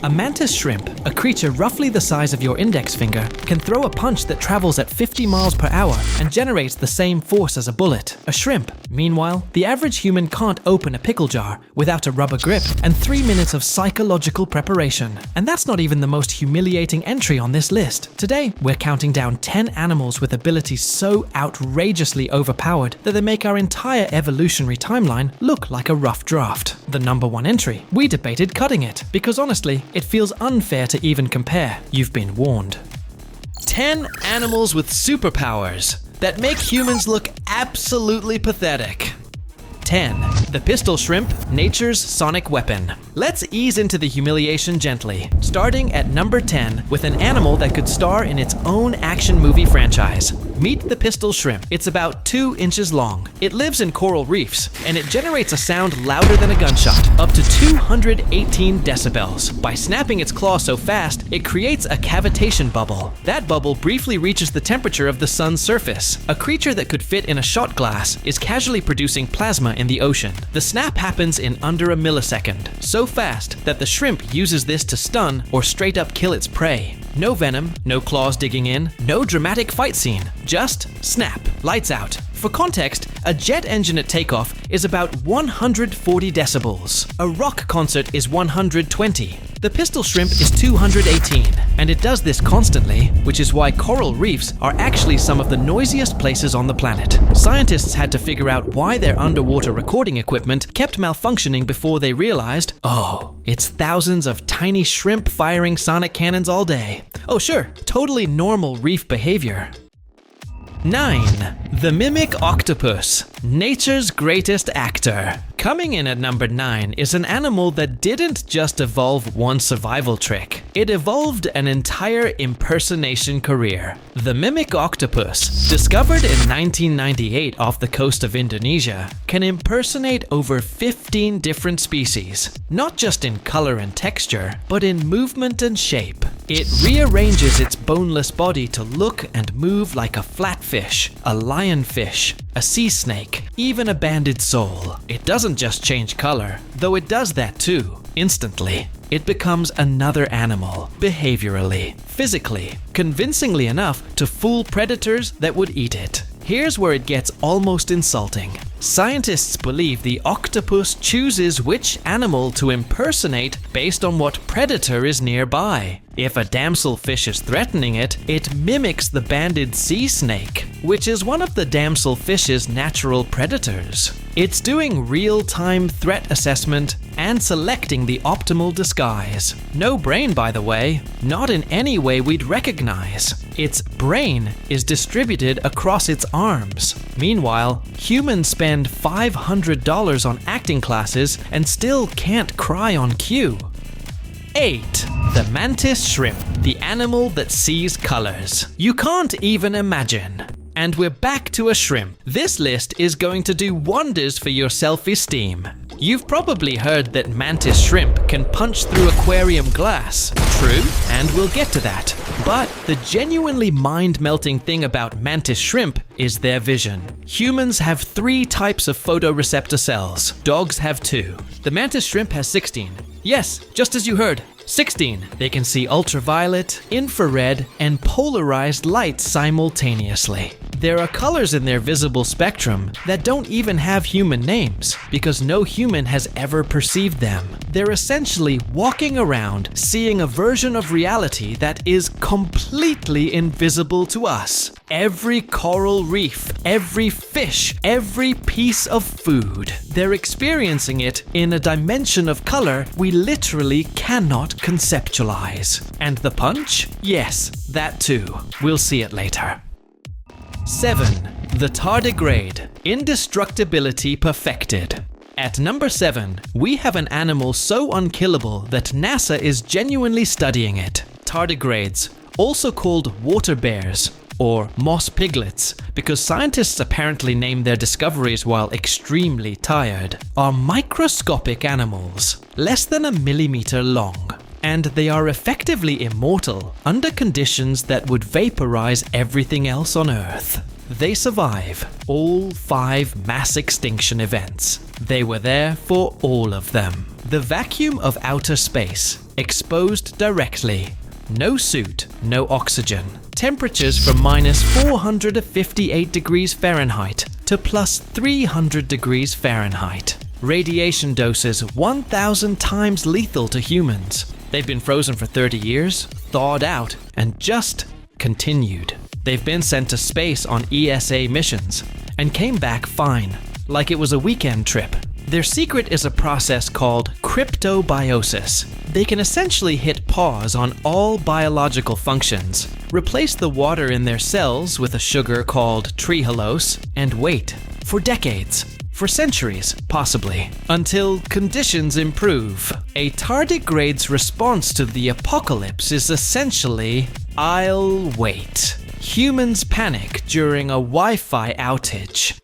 A mantis shrimp, a creature roughly the size of your index finger, can throw a punch that travels at 50 miles per hour and generates the same force as a bullet. A shrimp, meanwhile, the average human can't open a pickle jar without a rubber grip and 3 minutes of psychological preparation. And that's not even the most humiliating entry on this list. Today, we're counting down 10 animals with abilities so outrageously overpowered that they make our entire evolutionary timeline look like a rough draft. The number one entry, we debated cutting it, because honestly, it feels unfair to even compare. You've been warned. 10 animals with superpowers that make humans look absolutely pathetic. 10. The pistol shrimp, nature's sonic weapon. Let's ease into the humiliation gently, starting at number 10 with an animal that could star in its own action movie franchise. Meet the pistol shrimp. It's about 2 inches long. It lives in coral reefs, and it generates a sound louder than a gunshot, up to 218 decibels. By snapping its claw so fast, it creates a cavitation bubble. That bubble briefly reaches the temperature of the sun's surface. A creature that could fit in a shot glass is casually producing plasma in the ocean. The snap happens in under a millisecond, so fast that the shrimp uses this to stun or straight up kill its prey. No venom, no claws digging in, no dramatic fight scene, just snap, lights out. For context, a jet engine at takeoff is about 140 decibels. A rock concert is 120. The pistol shrimp is 218, and it does this constantly, which is why coral reefs are actually some of the noisiest places on the planet. Scientists had to figure out why their underwater recording equipment kept malfunctioning before they realized, oh, it's thousands of tiny shrimp firing sonic cannons all day. Oh sure, totally normal reef behavior. 9. The mimic octopus, nature's greatest actor. Coming in at number 9 is an animal that didn't just evolve one survival trick. It evolved an entire impersonation career. The mimic octopus, discovered in 1998 off the coast of Indonesia, can impersonate over 15 different species, not just in color and texture, but in movement and shape. It rearranges its boneless body to look and move like a flatfish, a lionfish, a sea snake, even a banded sole. It doesn't just change color, though it does that too, instantly. It becomes another animal, behaviorally, physically, convincingly enough to fool predators that would eat it. Here's where it gets almost insulting. Scientists believe the octopus chooses which animal to impersonate based on what predator is nearby. If a damselfish is threatening it, it mimics the banded sea snake, which is one of the damselfish's natural predators. It's doing real-time threat assessment and selecting the optimal disguise. No brain, by the way, not in any way we'd recognize. Its brain is distributed across its arms. Meanwhile, humans spend $500 on acting classes and still can't cry on cue. 8. The mantis shrimp, the animal that sees colors. You can't even imagine. And we're back to a shrimp. This list is going to do wonders for your self-esteem. You've probably heard that mantis shrimp can punch through aquarium glass. True, and we'll get to that. But the genuinely mind-melting thing about mantis shrimp is their vision. Humans have 3 types of photoreceptor cells. Dogs have 2. The mantis shrimp has 16. Yes, just as you heard. 16. They can see ultraviolet, infrared, and polarized light simultaneously. There are colors in their visible spectrum that don't even have human names, because no human has ever perceived them. They're essentially walking around seeing a version of reality that is completely invisible to us. Every coral reef, every fish, every piece of food. They're experiencing it in a dimension of color we literally cannot conceptualize. And the punch? Yes, that too. We'll see it later. 7. The Tardigrade, indestructibility perfected. At number 7, we have an animal so unkillable that NASA is genuinely studying it. Tardigrades, also called water bears, or moss piglets, because scientists apparently named their discoveries while extremely tired, are microscopic animals, less than a millimeter long. And they are effectively immortal under conditions that would vaporize everything else on Earth. They survive all 5 mass extinction events. They were there for all of them. The vacuum of outer space, exposed directly. No suit, no oxygen. Temperatures from -458 degrees Fahrenheit to +300 degrees Fahrenheit. Radiation doses 1,000 times lethal to humans. They've been frozen for 30 years, thawed out, and just continued. They've been sent to space on ESA missions and came back fine, like it was a weekend trip. Their secret is a process called cryptobiosis. They can essentially hit pause on all biological functions, replace the water in their cells with a sugar called trehalose, and wait for decades, for centuries possibly, until conditions improve. A tardigrade's response to the apocalypse is essentially, I'll wait. Humans panic during a Wi-Fi outage.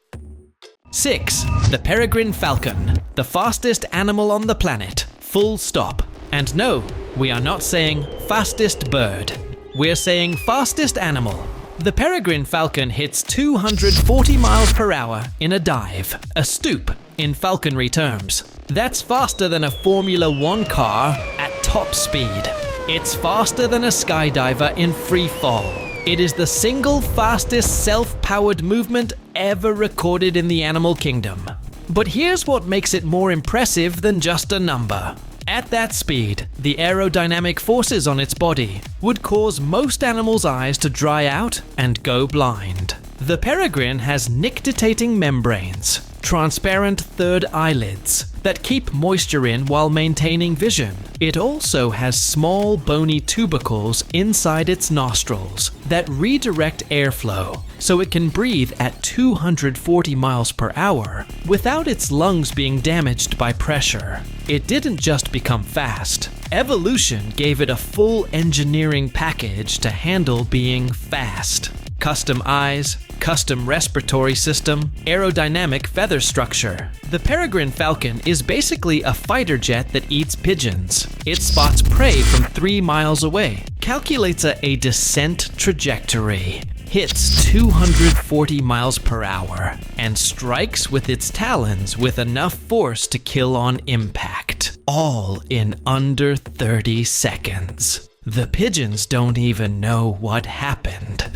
6. The peregrine falcon, the fastest animal on the planet, full stop. And no, we are not saying fastest bird. We're saying fastest animal. The peregrine falcon hits 240 miles per hour in a dive, a stoop in falconry terms. That's faster than a Formula 1 car at top speed. It's faster than a skydiver in free fall. It is the single fastest self-powered movement ever recorded in the animal kingdom. But here's what makes it more impressive than just a number. At that speed, the aerodynamic forces on its body would cause most animals' eyes to dry out and go blind. The peregrine has nictitating membranes, transparent third eyelids, that keep moisture in while maintaining vision. It also has small bony tubercles inside its nostrils that redirect airflow, so it can breathe at 240 miles per hour without its lungs being damaged by pressure. It didn't just become fast. Evolution gave it a full engineering package to handle being fast. Custom eyes, custom respiratory system, aerodynamic feather structure. The peregrine falcon is basically a fighter jet that eats pigeons. It spots prey from 3 miles away, calculates a descent trajectory, hits 240 miles per hour, and strikes with its talons with enough force to kill on impact, all in under 30 seconds. The pigeons don't even know what happened.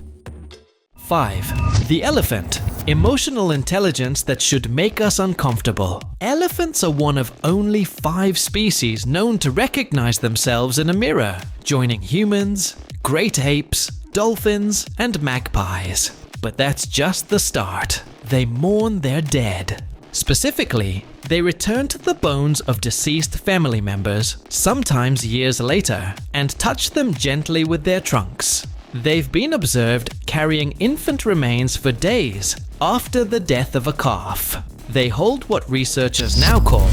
5. The elephant. Emotional intelligence that should make us uncomfortable. Elephants are one of only 5 species known to recognize themselves in a mirror, joining humans, great apes, dolphins, and magpies. But that's just the start. They mourn their dead. Specifically, they return to the bones of deceased family members, sometimes years later, and touch them gently with their trunks. They've been observed carrying infant remains for days after the death of a calf. They hold what researchers now call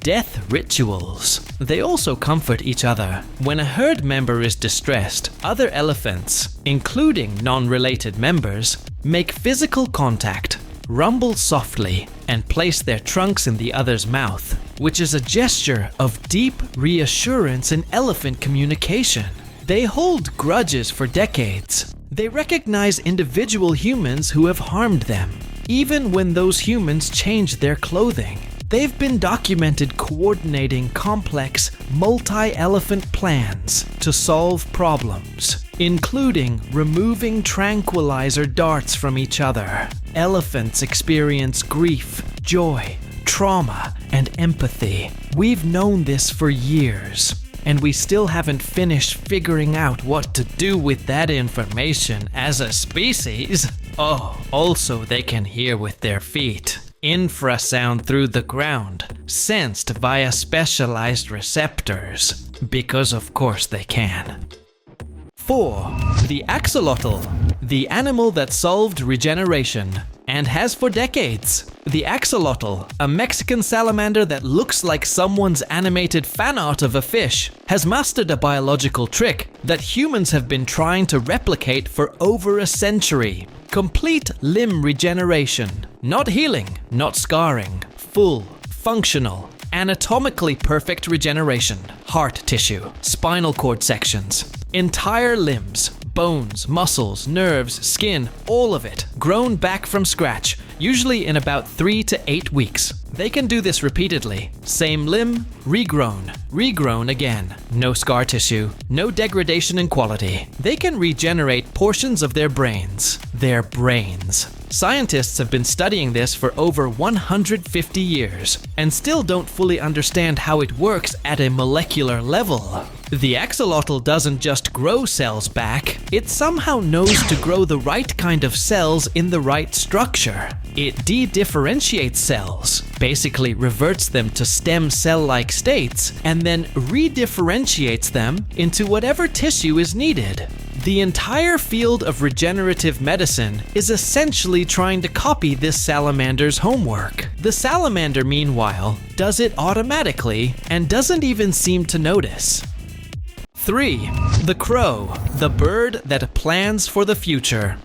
death rituals. They also comfort each other. When a herd member is distressed, other elephants, including non-related members, make physical contact, rumble softly, and place their trunks in the other's mouth, which is a gesture of deep reassurance in elephant communication. They hold grudges for decades. They recognize individual humans who have harmed them, even when those humans change their clothing. They've been documented coordinating complex, multi-elephant plans to solve problems, including removing tranquilizer darts from each other. Elephants experience grief, joy, trauma, and empathy. We've known this for years, and we still haven't finished figuring out what to do with that information as a species. Oh, also they can hear with their feet. Infrasound through the ground, sensed via specialized receptors. Because of course they can. 4. The axolotl, the animal that solved regeneration, and has for decades. The axolotl, a Mexican salamander that looks like someone's animated fan art of a fish, has mastered a biological trick that humans have been trying to replicate for over a century. Complete limb regeneration. Not healing, not scarring. Full, functional, anatomically perfect regeneration. Heart tissue, spinal cord sections, entire limbs, bones, muscles, nerves, skin, all of it, grown back from scratch, usually in about 3 to 8 weeks. They can do this repeatedly. Same limb, regrown, regrown again. No scar tissue, no degradation in quality. They can regenerate portions of their brains. Their brains. Scientists have been studying this for over 150 years and still don't fully understand how it works at a molecular level. The axolotl doesn't just grow cells back, it somehow knows to grow the right kind of cells in the right structure. It de-differentiates cells, basically reverts them to stem cell-like states, and then redifferentiates them into whatever tissue is needed. The entire field of regenerative medicine is essentially trying to copy this salamander's homework. The salamander, meanwhile, does it automatically and doesn't even seem to notice. 3. The crow, the bird that plans for the future.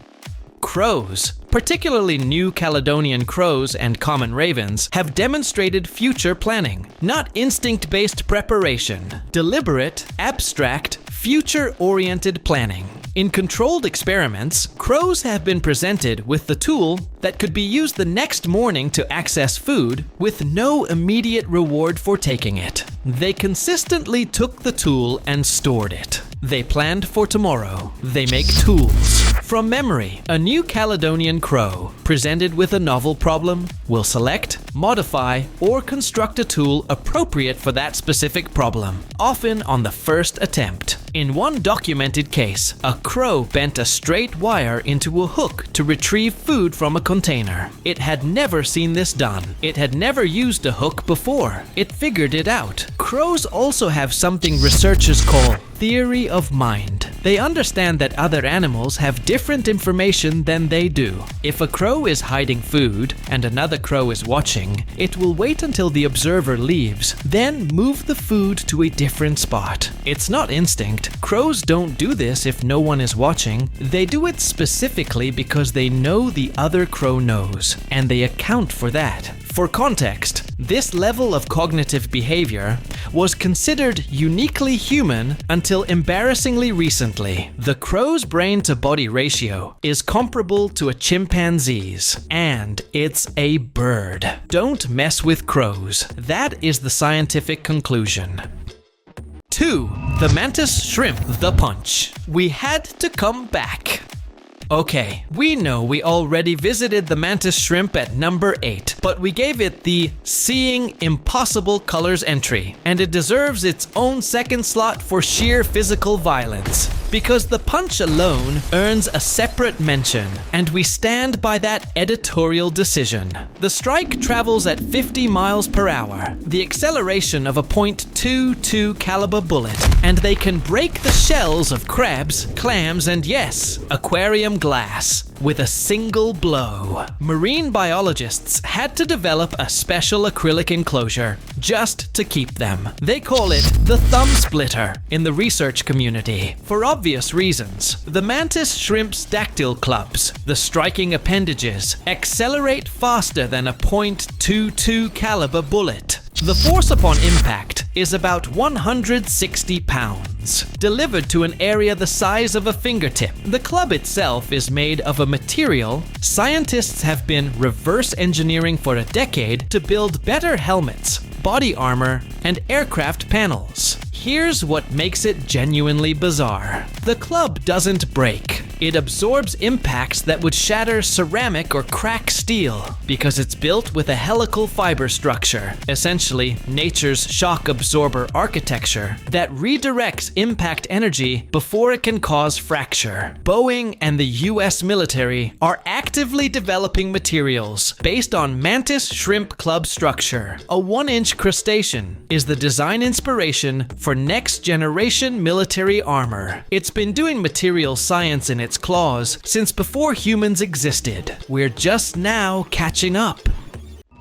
Crows, particularly New Caledonian crows and common ravens, have demonstrated future planning, not instinct-based preparation, deliberate, abstract, future-oriented planning. In controlled experiments, crows have been presented with the tool that could be used the next morning to access food with no immediate reward for taking it. They consistently took the tool and stored it. They planned for tomorrow. They make tools. From memory, a New Caledonian crow, presented with a novel problem, will select, modify, or construct a tool appropriate for that specific problem, often on the first attempt. In one documented case, a crow bent a straight wire into a hook to retrieve food from a container. It had never seen this done. It had never used a hook before. It figured it out. Crows also have something researchers call theory of mind. They understand that other animals have different information than they do. If a crow is hiding food and another crow is watching, it will wait until the observer leaves, then move the food to a different spot. It's not instinct. Crows don't do this if no one is watching. They do it specifically because they know the other crow knows, and they account for that. For context, this level of cognitive behavior was considered uniquely human until embarrassingly recently. The crow's brain-to-body ratio is comparable to a chimpanzee's, and it's a bird. Don't mess with crows. That is the scientific conclusion. 2. The mantis shrimp the punch. We had to come back. Okay, we know we already visited the mantis shrimp at number 8, but we gave it the Seeing Impossible Colors entry, and it deserves its own second slot for sheer physical violence. Because the punch alone earns a separate mention, and we stand by that editorial decision. The strike travels at 50 miles per hour, the acceleration of a .22 caliber bullet, and they can break the shells of crabs, clams, and yes, aquarium glass with a single blow. Marine biologists had to develop a special acrylic enclosure just to keep them. They call it the thumb splitter in the research community for obvious reasons. The mantis shrimp's dactyl clubs, the striking appendages, accelerate faster than a .22 caliber bullet. The force upon impact is about 160 pounds, delivered to an area the size of a fingertip. The club itself is made of a material scientists have been reverse engineering for a decade to build better helmets, body armor, and aircraft panels. Here's what makes it genuinely bizarre. The club doesn't break. It absorbs impacts that would shatter ceramic or crack steel because it's built with a helical fiber structure, essentially nature's shock absorber architecture, that redirects impact energy before it can cause fracture. Boeing and the US military are actively developing materials based on mantis shrimp club structure. A 1-inch crustacean is the design inspiration for next-generation military armor. It's been doing material science in its claws since before humans existed. We're just now catching up.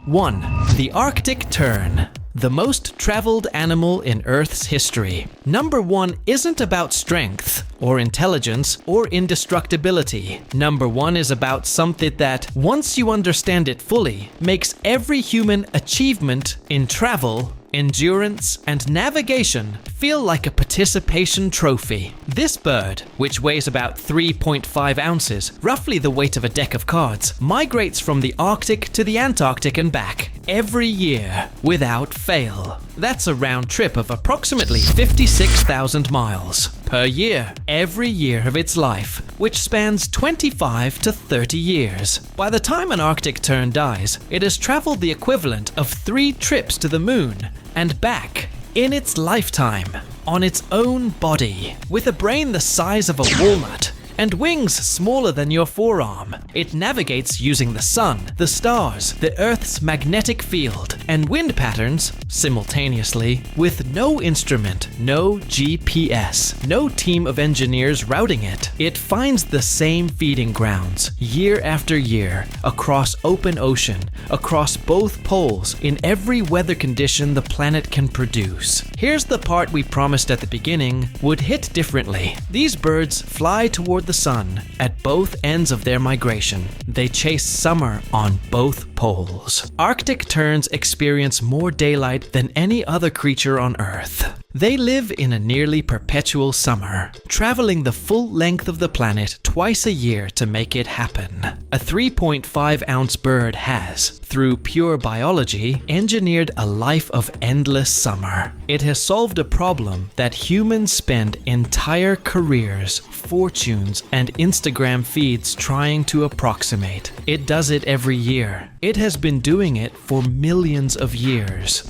1. The Arctic tern. The most traveled animal in Earth's history. Number 1 isn't about strength, or intelligence, or indestructibility. Number 1 is about something that, once you understand it fully, makes every human achievement in travel, endurance, and navigation feel like a participation trophy. This bird, which weighs about 3.5 ounces, roughly the weight of a deck of cards, migrates from the Arctic to the Antarctic and back every year without fail. That's a round trip of approximately 56,000 miles per year, every year of its life, which spans 25 to 30 years. By the time an Arctic tern dies, it has traveled the equivalent of 3 trips to the moon and back in its lifetime, on its own body. With a brain the size of a walnut and wings smaller than your forearm, it navigates using the sun, the stars, the Earth's magnetic field, and wind patterns simultaneously, with no instrument, no GPS, no team of engineers routing it. It finds the same feeding grounds year after year, across open ocean, across both poles, in every weather condition the planet can produce. Here's the part we promised at the beginning would hit differently. These birds fly toward the sun at both ends of their migration. They chase summer on both poles. Arctic terns experience more daylight than any other creature on Earth. They live in a nearly perpetual summer, traveling the full length of the planet twice a year to make it happen. A 3.5-ounce bird has, through pure biology, engineered a life of endless summer. It has solved a problem that humans spend entire careers, fortunes, and Instagram feeds trying to approximate. It does it every year. It has been doing it for millions of years.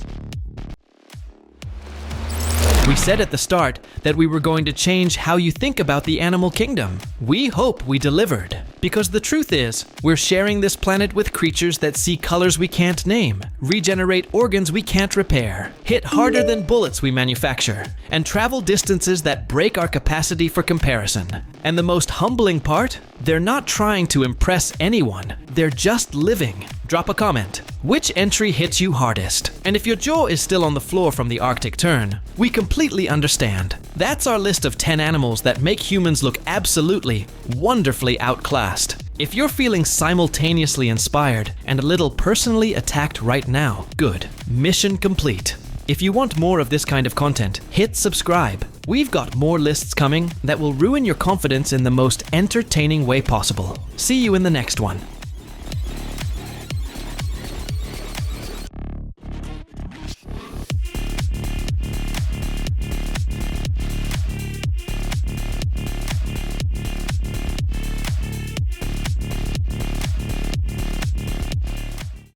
We said at the start that we were going to change how you think about the animal kingdom. We hope we delivered. Because the truth is, we're sharing this planet with creatures that see colors we can't name, regenerate organs we can't repair, hit harder than bullets we manufacture, and travel distances that break our capacity for comparison. And the most humbling part? They're not trying to impress anyone. They're just living. Drop a comment. Which entry hits you hardest? And if your jaw is still on the floor from the Arctic tern, we completely understand. That's our list of 10 animals that make humans look absolutely, wonderfully outclassed. If you're feeling simultaneously inspired and a little personally attacked right now, good. Mission complete. If you want more of this kind of content, hit subscribe. We've got more lists coming that will ruin your confidence in the most entertaining way possible. See you in the next one.